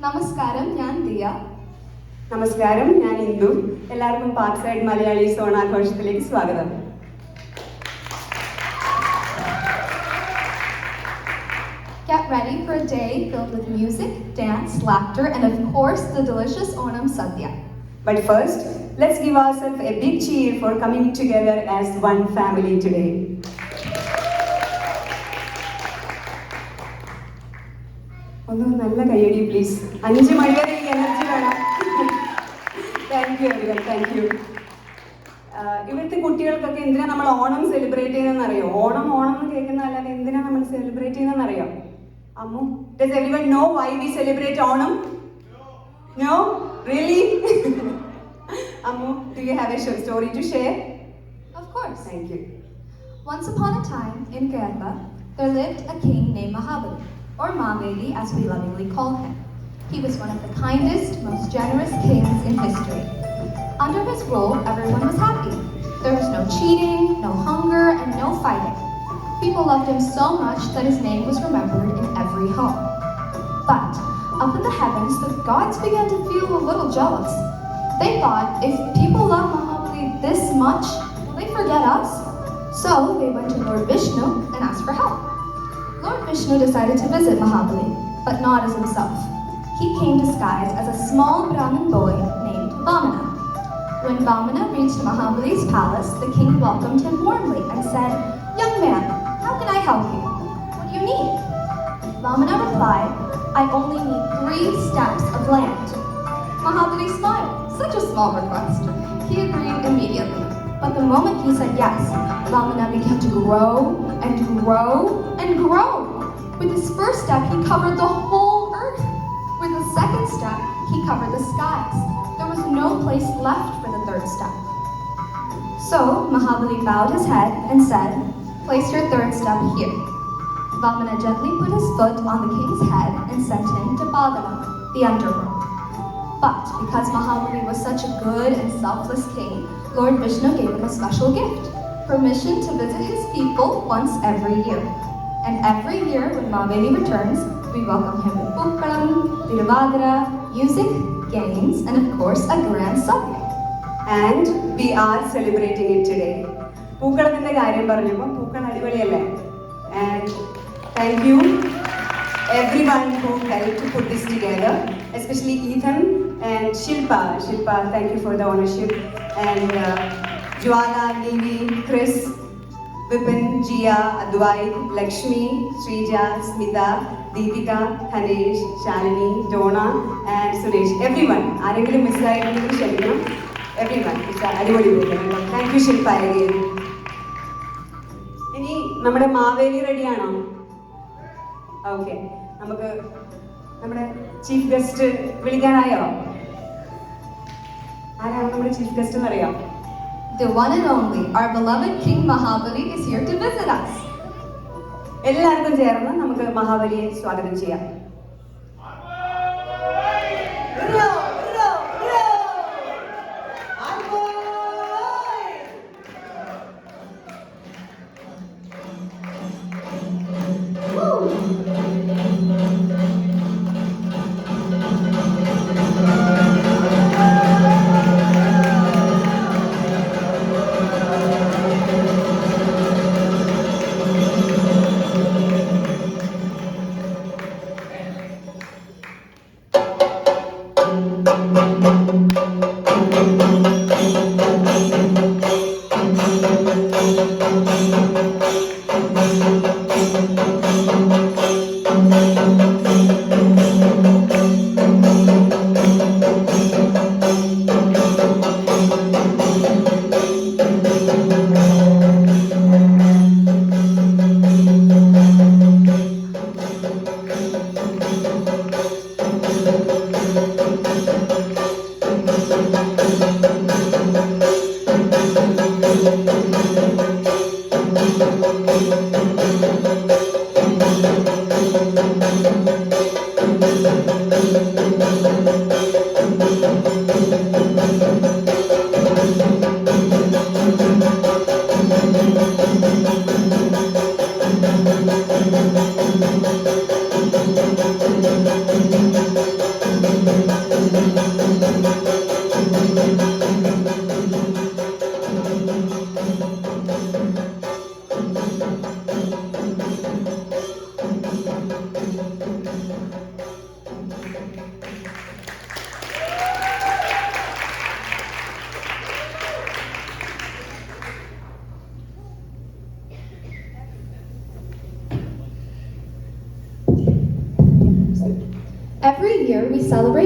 നമസ്കാരം, ഞാൻ ദിയ. നമസ്കാരം, ഞാൻ ഇന്ദു. എല്ലാവർക്കും പാർക്ക് സൈഡ് മലയാളീസ് ഓണാഘോഷത്തിലേക്ക് സ്വാഗതം. Get ready for a day filled with music, dance, laughter, and of course, the delicious Onam Sadhya. But first, let's give ourselves a big cheer for coming together as one family today. ഒന്ന് നല്ല കയ്യടി please. 5 മണി വരെ ഈ energy വേണം. Thank you everyone, thank you. ഇവിടുത്തെ കുട്ടികൾക്കൊക്കെ എന്തിനാ നമ്മൾ ഓണം സെലിബ്രേറ്റ് ചെയ്യുന്നതെന്ന് അറിയോ? ഓണം ഓണം എന്ന് കേൾക്കുന്നതല്ലാതെ എന്തിനാ നമ്മൾ സെലിബ്രേറ്റ് ചെയ്യുന്നതെന്ന് അറിയോ? Ammu, does everyone know why we celebrate Onam? No? Really? Ammu, do you have a story to share? Of course. Thank you. Once upon a time in Kerala, there lived a king named Mahabali, or Maveli as we lovingly call him. He was one of the kindest, most generous kings in history. Under his rule, everyone was happy. There was no cheating, no hunger, and no fighting. People loved him so much that his name was remembered in every home. But up in the heavens, the gods began to feel a little jealous. They thought, if people love Mahabali this much, will they forget us? So they went to Lord Vishnu and asked for help. Lord Vishnu decided to visit Mahabali, but not as himself. He came disguised as a small Brahmin boy named Vamana. When Vamana reached Mahabali's palace, the king welcomed him warmly and said, "Young man, how can I help you? What do you need?" Vamana replied, "I only need 3 steps of land." Mahabali smiled. Such a small request. He agreed immediately. But the moment he said yes, Vamana began to grow and grow and grow. With his first step, he covered the whole earth. With the second step, he covered the skies. There was no place left for the third step. So Mahabali bowed his head and said, "Place your third step here." Vamana gently put his foot on the king's head and sent him to Pagala, the underworld. But because Mahabali was such a good and selfless king, Lord Vishnu gave him a special gift, permission to visit his people once every year. And every year when Mahabali returns, we welcome him with Pookalam, Tiruvadra, music, games, and of course a grand Sadhya. And we are celebrating it today. പൂക്കളത്തിന്റെ കാര്യം പറഞ്ഞപ്പോൾ പൂക്കൾ അടിപൊളിയല്ലേ? And thank you everyone who helped to put this together, especially Ethan and Shilpa. Shilpa, thank you for the ownership. And Jwala, Nivi, Chris, Vipin, Jia, Advait, Lakshmi, Srija, Smita, Deepika, Hanesh, Shalini, Donna, and Suresh. Everyone. ആരെങ്കിലും മിസ്സായിട്ടുണ്ടെങ്കിൽ ക്ഷമിക്കണം. Everyone. അടിപൊളി പോയി. Thank you, Shilpa again. ഇനി നമ്മുടെ മാവേലി റെഡിയാണോ? Okay, നമുക്ക് നമ്മുടെ chief guest വിളിക്കാനായോ? ആരാണ് നമ്മുടെ ചീഫ് ഗസ്റ്റ് എന്നറിയാം? The one and only, our beloved King Mahabali is here to visit us. എല്ലാവർക്കും ചേർന്ന് നമുക്ക് മഹാബലിയെ സ്വാഗതം ചെയ്യാം.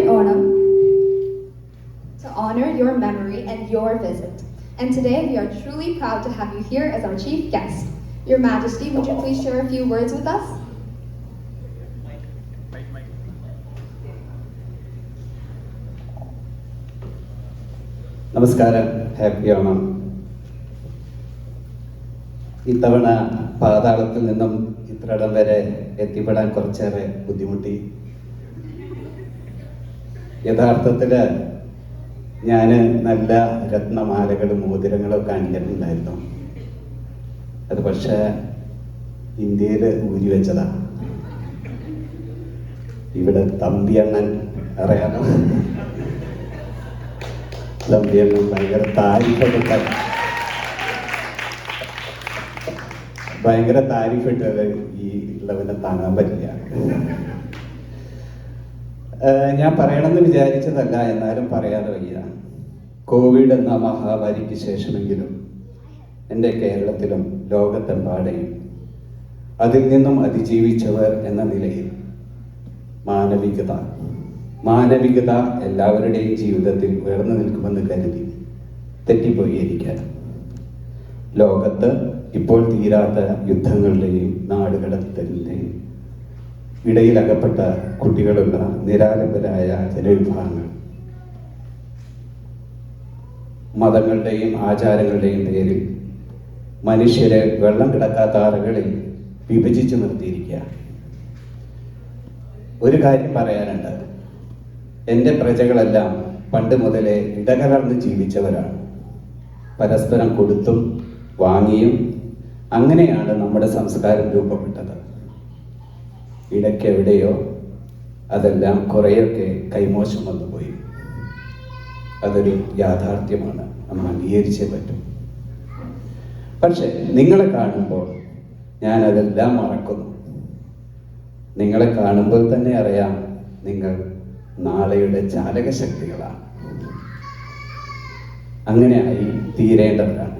celebrate Onam to honor your memory and your visit. And today we are truly proud to have you here as our chief guest. Your Majesty, would you please share a few words with us? നമസ്കാരം, happy Onam. ഇത്തവണ പാതാളത്തിൽ നിന്നും ഇത്രയിടം വരെ എത്തിപ്പെടാൻ കുറച്ചേറെ ബുദ്ധിമുട്ടി. യഥാർത്ഥത്തിൽ ഞാൻ നല്ല രത്നമാലകളും മോതിരങ്ങളും കാണിച്ചിട്ടുണ്ടായിരുന്നു. അത് പക്ഷേ ഇന്ത്യയിൽ ഊരി വെച്ചതാ. ഇവിടെ തമ്പിയണ്ണൻ അറിയാമോ? തമ്പിയണ്ണൻ ഭയങ്കര താരിഫിട്ടത് ഈ ഉള്ളവനെ താങ്ങാൻ പറ്റില്ല. ഞാൻ പറയണമെന്ന് വിചാരിച്ചതല്ല, എന്നാലും പറയാതെ വയ്യ. കോവിഡ് എന്ന മഹാമാരിക്ക് ശേഷമെങ്കിലും എൻ്റെ കേരളത്തിലും ലോകത്തെമ്പാടെയും അതിൽ നിന്നും അതിജീവിച്ചവർ എന്ന നിലയിൽ മാനവികത എല്ലാവരുടെയും ജീവിതത്തിൽ ഉയർന്നു നിൽക്കുമെന്ന് കരുതി തെറ്റിപ്പോയി എനിക്ക്. ലോകത്ത് ഇപ്പോൾ തീരാത്ത യുദ്ധങ്ങളുടെയും നാടുകടത്തലിൻ്റെയും ഇടയിലകപ്പെട്ട കുട്ടികളുള്ള നിരാലംബരായ ജനവിഭാഗങ്ങൾ മതങ്ങളുടെയും ആചാരങ്ങളുടെയും പേരിൽ മനുഷ്യരെ വെള്ളം കിടക്കാത്ത അറകളിൽ വിഭജിച്ചു നിർത്തിയിരിക്കുക. ഒരു കാര്യം പറയാനുണ്ട്, എൻ്റെ പ്രജകളെല്ലാം പണ്ട് മുതലേ ഇടകലർന്ന് ജീവിച്ചവരാണ്. പരസ്പരം കൊടുത്തും വാങ്ങിയും അങ്ങനെയാണ് നമ്മുടെ സംസ്കാരം രൂപപ്പെട്ടത്. ഇടയ്ക്കെവിടെയോ അതെല്ലാം കുറേയൊക്കെ കൈമോശം വന്നുപോയി. അതൊരു യാഥാർത്ഥ്യമാണ്, നമ്മൾ അംഗീകരിച്ചേ പറ്റും. പക്ഷെ നിങ്ങളെ കാണുമ്പോൾ ഞാൻ അതെല്ലാം മറക്കുന്നു. നിങ്ങളെ കാണുമ്പോൾ തന്നെ അറിയാം, നിങ്ങൾ നാളെയുടെ ചാലകശക്തികളാണ്. അങ്ങനെയായി തീരേണ്ടവരാണ്.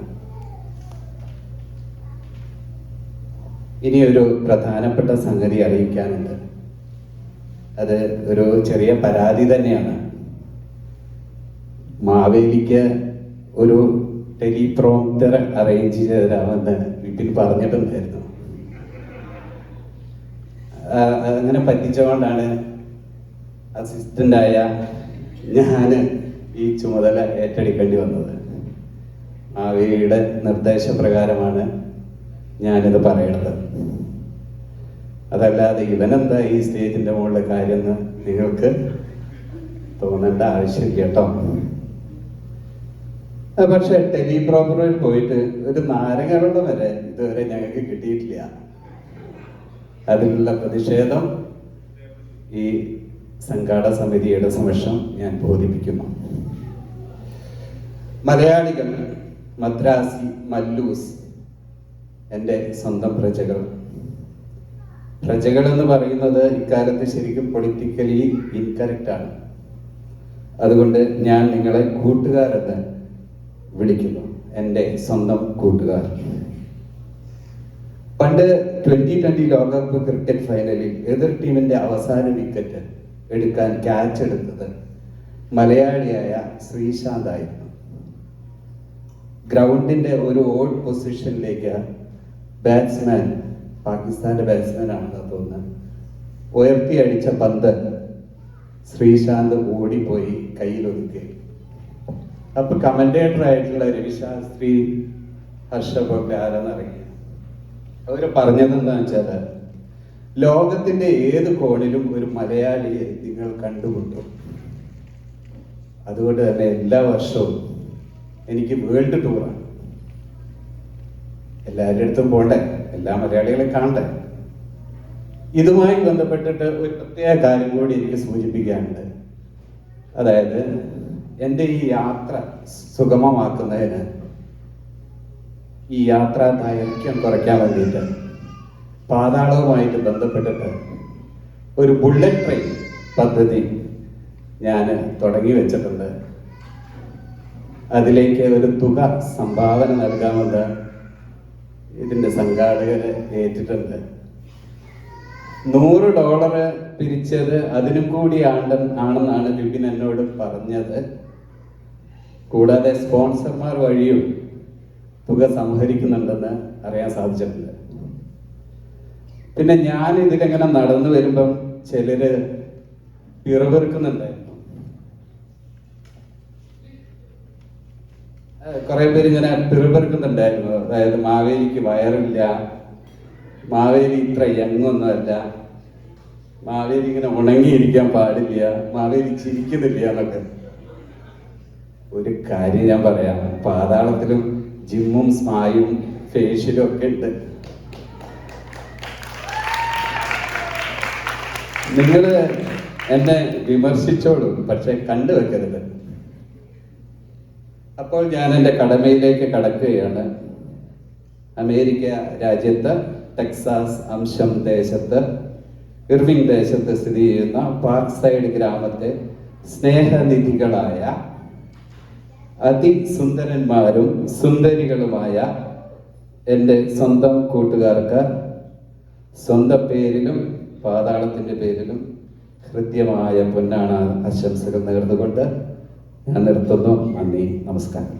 ഇനി ഒരു പ്രധാനപ്പെട്ട സംഗതി അറിയിക്കാനുണ്ട്. അത് ഒരു ചെറിയ പരാതി തന്നെയാണ്. മാവേലിക്ക് ഒരു ടെലിപ്രോംപ്റ്റർ അറേഞ്ച് ചെയ്ത് തരാമെന്ന് വിപിൻ പറഞ്ഞിട്ടുണ്ടായിരുന്നു. അങ്ങനെ പറ്റിച്ചുകൊണ്ടാണ് അസിസ്റ്റൻ്റായ ഞാൻ ഈ ചുമതല ഏറ്റെടുക്കേണ്ടി വന്നത്. മാവേലിയുടെ നിർദ്ദേശപ്രകാരമാണ് ഞാനിത് പറയണത്. അതല്ലാതെ ഇവനെന്താ ഈ സ്റ്റേജിന്റെ മുകളിലെ കാര്യം എന്ന് നിങ്ങൾക്ക് തോന്നേണ്ട ആവശ്യമില്ല കേട്ടോ. പക്ഷെ ടെലിപ്രോഗ്രാമിൽ പോയിട്ട് ഒരു നാരങ്ങ വരെ ഇതുവരെ ഞങ്ങൾക്ക് കിട്ടിയിട്ടില്ല. അതിലുള്ള പ്രതിഷേധം ഈ സംഘാടക സമിതിയുടെ സമക്ഷം ഞാൻ ബോധിപ്പിക്കുന്നു. മലയാളികൾ, മദ്രാസി, മല്ലൂസ് എൻ്റെ സ്വന്തം പ്രജകൾ എന്ന് പറയുന്നത് ഇക്കാലത്ത് ശരിക്കും പൊളിറ്റിക്കലി ഇൻകറക്റ്റ് ആണ്. അതുകൊണ്ട് ഞാൻ നിങ്ങളെ കൂട്ടുകാരെന്ന് വിളിക്കുന്നു, എൻ്റെ സ്വന്തം കൂട്ടുകാർ. പണ്ട് 2020 ലോകകപ്പ് ക്രിക്കറ്റ് ഫൈനലിൽ എതിർ ടീമിന്റെ അവസാന വിക്കറ്റ് എടുക്കാൻ ക്യാച്ച് എടുത്തത് മലയാളിയായ ശ്രീശാന്ത് ആയിരുന്നു. ഗ്രൗണ്ടിന്റെ ഒരു ഓൾഡ് പൊസിഷനിലേക്ക് ബാറ്റ്സ്മാൻ, പാകിസ്ഥാന്റെ ബാറ്റ്സ്മാൻ ആണെന്ന് തോന്നുന്നത്, ഉയർത്തി അടിച്ച പന്ത് ശ്രീശാന്ത് ഓടിപ്പോയി കയ്യിലൊതുക്കി. അപ്പൊ കമന്റേറ്റർ ആയിട്ടുള്ള രവിശാസ്ത്രി, ഹർഷഭൊക്കെ ആരെന്നറിയില്ല, അവര് പറഞ്ഞത് എന്താണെന്ന് വെച്ചാല്, ലോകത്തിന്റെ ഏത് കോണിലും ഒരു മലയാളിയെ നിങ്ങൾ കണ്ടുമുട്ടും. അതുകൊണ്ട് തന്നെ എല്ലാ വർഷവും എനിക്ക് വേൾഡ് ടൂറാണ്. എല്ലാവരുടെ അടുത്തും പോണ്ടേ, എല്ലാ മലയാളികളെ കാണണ്ടേ. ഇതുമായി ബന്ധപ്പെട്ടിട്ട് ഒരു പ്രത്യേക കാര്യം കൂടി എനിക്ക് സൂചിപ്പിക്കാനുണ്ട്. അതായത് എൻ്റെ ഈ യാത്ര സുഗമമാക്കുന്നതിന്, ഈ യാത്രാ ദൈർഘ്യം കുറയ്ക്കാൻ വേണ്ടിയിട്ട് പാതാളവുമായിട്ട് ബന്ധപ്പെട്ടിട്ട് ഒരു ബുള്ളറ്റ് ട്രെയിൻ പദ്ധതി ഞാൻ തുടങ്ങി വെച്ചിട്ടുണ്ട്. അതിലേക്ക് ഒരു തുക സംഭാവന നൽകാമെന്ന് ഇതിൻ്റെ സംഘാടകർ ഏറ്റിട്ടുണ്ട്. $100 പിരിച്ചത് അതിനും കൂടി ആണെന്നാണ് വിപിൻ എന്നോട് പറഞ്ഞത്. കൂടാതെ സ്പോൺസർമാർ വഴിയും തുക സംഹരിക്കുന്നുണ്ടെന്ന് അറിയാൻ സാധിച്ചിട്ടുണ്ട്. പിന്നെ ഞാൻ ഇതിലെങ്ങനെ നടന്നു വരുമ്പം ചിലര് പിറവെറുക്കുന്നുണ്ടായിരുന്നു. കുറെ പേര് ഇങ്ങനെ പിറവെറുക്കുന്നുണ്ടായിരുന്നു. അതായത് മാവേലിക്ക് വയറില്ല, മാവേലി ഇത്ര യങ്ങൊന്നുമല്ല, മാവേലി ഇങ്ങനെ ഉണങ്ങിയിരിക്കാൻ പാടില്ല, മാവേലി ചിരിക്കുന്നില്ല എന്നൊക്കെ. ഒരു കാര്യം ഞാൻ പറയാം, പാതാളത്തിലും ജിമ്മും സ്മായും ഫേഷ്യലും ഒക്കെ ഉണ്ട്. നിങ്ങൾ എന്നെ വിമർശിച്ചോളൂ, പക്ഷെ കണ്ടുവെക്കരുത്. അപ്പോൾ ഞാൻ എൻ്റെ കടമയിലേക്ക് കടക്കുകയാണ്. അമേരിക്ക രാജ്യത്ത് ടെക്സാസ് അംശം ദേശത്ത് ഇർവിംഗ് ദേശത്ത് സ്ഥിതി ചെയ്യുന്ന പാർക്ക് സൈഡ് ഗ്രാമത്തെ സ്നേഹനിധികളായ അതിസുന്ദരന്മാരും സുന്ദരികളുമായ എൻ്റെ സ്വന്തം കൂട്ടുകാർക്ക് സ്വന്തം പേരിലും പാതാളത്തിൻ്റെ പേരിലും ഹൃദ്യമായ പൊന്നാണ ആശംസകൾ നേർന്നുകൊണ്ട് ഞാൻ നിർത്തുന്നു. നന്ദി, നമസ്കാരം.